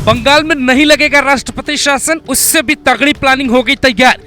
बंगाल में नहीं लगेगा राष्ट्रपति शासन, उससे भी तगड़ी प्लानिंग हो गई तैयार।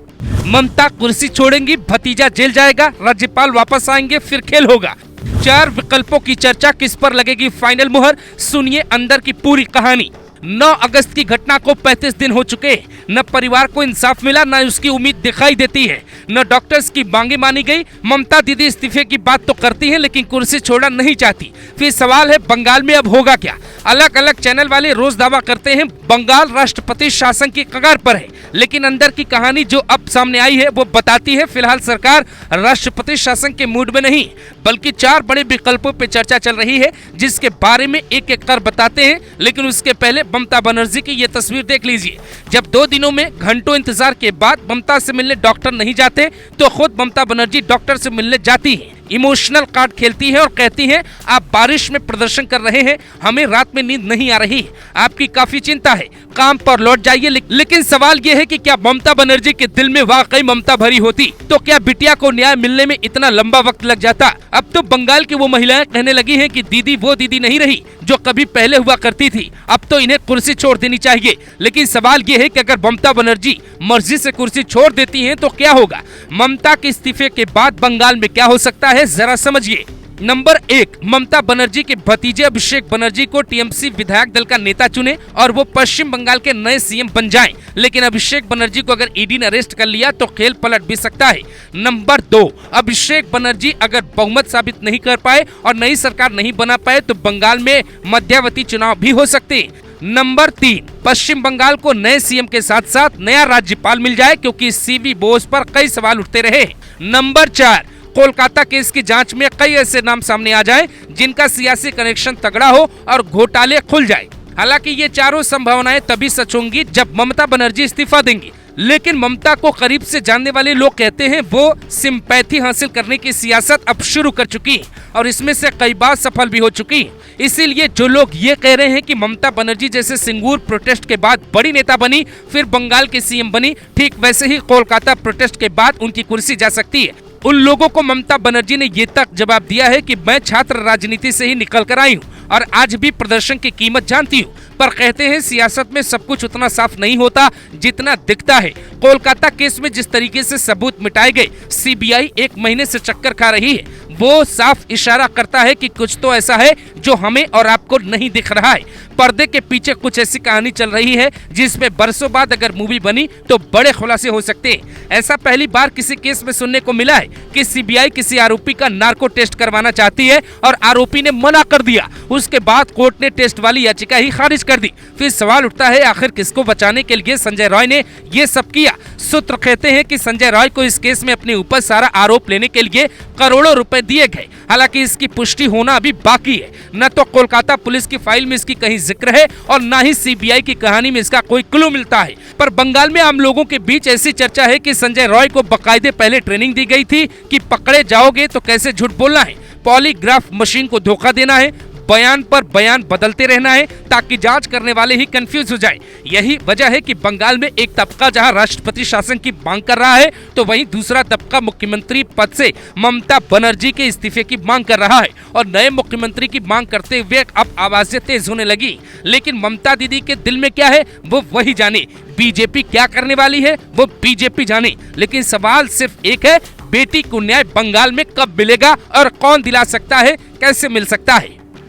ममता कुर्सी छोड़ेंगी, भतीजा जेल जाएगा, राज्यपाल वापस आएंगे, फिर खेल होगा। 4 विकल्पों की चर्चा, किस पर लगेगी फाइनल मुहर, सुनिए अंदर की पूरी कहानी। 9 अगस्त की घटना को 35 दिन हो चुके हैं। न परिवार को इंसाफ मिला, न उसकी उम्मीद दिखाई देती है, न डॉक्टर्स की मांगे मानी गई। ममता दीदी इस्तीफे की बात तो करती हैं, लेकिन कुर्सी छोड़ना नहीं चाहती। फिर सवाल है बंगाल में अब होगा क्या। अलग अलग चैनल वाले रोज दावा करते हैं बंगाल राष्ट्रपति शासन की कगार पर है, लेकिन अंदर की कहानी जो अब सामने आई है वो बताती है फिलहाल सरकार राष्ट्रपति शासन के मूड में नहीं, बल्कि 4 बड़े विकल्पों पे चर्चा चल रही है, जिसके बारे में एक एक कर बताते हैं। लेकिन उसके पहले ममता बनर्जी की ये तस्वीर देख लीजिए। जब 2 दिनों में घंटों इंतजार के बाद ममता से मिलने डॉक्टर नहीं जाते, तो खुद ममता बनर्जी डॉक्टर से मिलने जाती है। इमोशनल कार्ड खेलती है और कहती हैं आप बारिश में प्रदर्शन कर रहे हैं, हमें रात में नींद नहीं आ रही, आपकी काफी चिंता है, काम पर लौट जाइए। लेकिन सवाल ये है कि क्या ममता बनर्जी के दिल में वाकई ममता भरी होती, तो क्या बिटिया को न्याय मिलने में इतना लंबा वक्त लग जाता। अब तो बंगाल की वो महिलाएं कहने लगी हैं कि दीदी वो दीदी नहीं रही जो कभी पहले हुआ करती थी, अब तो इन्हें कुर्सी छोड़ देनी चाहिए। लेकिन सवाल ये है कि अगर ममता बनर्जी मर्जी से कुर्सी छोड़ देती हैं तो क्या होगा। ममता के इस्तीफे के बाद बंगाल में क्या हो सकता है, जरा समझिए। नंबर 1, ममता बनर्जी के भतीजे अभिषेक बनर्जी को टीएमसी विधायक दल का नेता चुने और वो पश्चिम बंगाल के नए सीएम बन जाएं। लेकिन अभिषेक बनर्जी को अगर ईडी ने अरेस्ट कर लिया तो खेल पलट भी सकता है। नंबर 2, अभिषेक बनर्जी अगर बहुमत साबित नहीं कर पाए और नई सरकार नहीं बना पाए तो बंगाल में मध्यावधि चुनाव भी हो सकते हैं। नंबर 3, पश्चिम बंगाल को नए सीएम के साथ साथ नया राज्यपाल मिल जाए, क्योंकि सीवी बोस पर कई सवाल उठते रहे। नंबर 4, कोलकाता केस की जांच में कई ऐसे नाम सामने आ जाएं जिनका सियासी कनेक्शन तगड़ा हो और घोटाले खुल जाए। हालांकि ये चारों संभावनाएं तभी सच होंगी जब ममता बनर्जी इस्तीफा देंगी। लेकिन ममता को करीब से जानने वाले लोग कहते हैं वो सिंपैथी हासिल करने की सियासत अब शुरू कर चुकी है और इसमें से कई बार सफल भी हो चुकी है। इसीलिए जो लोग ये कह रहे हैं कि ममता बनर्जी जैसे सिंगूर प्रोटेस्ट के बाद बड़ी नेता बनी, फिर बंगाल की सीएम बनी, ठीक वैसे ही कोलकाता प्रोटेस्ट के बाद उनकी कुर्सी जा सकती है। उन लोगों को ममता बनर्जी ने ये तक जवाब दिया है कि मैं छात्र राजनीति से ही निकल कर आई हूँ और आज भी प्रदर्शन की कीमत जानती हूँ, पर कहते हैं सियासत में सब कुछ उतना साफ नहीं होता जितना दिखता है। कोलकाता केस में जिस तरीके से सबूत मिटाए गए, सीबीआई 1 महीने से चक्कर खा रही है, वो साफ इशारा करता है कि कुछ तो ऐसा है जो हमें और आपको नहीं दिख रहा है। पर्दे के पीछे कुछ ऐसी कहानी चल रही है जिसमें बरसों बाद अगर मूवी बनी तो बड़े खुलासे हो सकते हैं। ऐसा पहली बार किसी केस में सुनने को मिला है कि सीबीआई किसी आरोपी का नार्को टेस्ट करवाना चाहती है और आरोपी ने मना कर दिया। उसके बाद कोर्ट ने टेस्ट वाली याचिका ही खारिज कर दी। फिर सवाल उठता है आखिर किसको बचाने के लिए संजय रॉय ने ये सब किया। सूत्र कहते हैं कि संजय रॉय को इस केस में अपने ऊपर सारा आरोप लेने के लिए करोड़ों रुपए दिए गए। हालांकि इसकी पुष्टि होना अभी बाकी है। न तो कोलकाता पुलिस की फाइल में इसकी कहीं जिक्र है और न ही सीबीआई की कहानी में इसका कोई क्लू मिलता है। पर बंगाल में आम लोगों के बीच ऐसी चर्चा है कि संजय रॉय को बकायदे पहले ट्रेनिंग दी गई थी कि पकड़े जाओगे तो कैसे झूठ बोलना है, पॉलीग्राफ मशीन को धोखा देना है, बयान पर बयान बदलते रहना है ताकि जांच करने वाले ही कंफ्यूज हो जाए। यही वजह है कि बंगाल में एक तबका जहां राष्ट्रपति शासन की मांग कर रहा है तो वहीं दूसरा तबका मुख्यमंत्री पद से ममता बनर्जी के इस्तीफे की मांग कर रहा है और नए मुख्यमंत्री की मांग करते हुए अब आवाजें तेज होने लगी। लेकिन ममता दीदी के दिल में क्या है वो वही जाने, बीजेपी क्या करने वाली है वो बीजेपी जाने। लेकिन सवाल सिर्फ एक है, बेटी को न्याय बंगाल में कब मिलेगा और कौन दिला सकता है, कैसे मिल सकता है।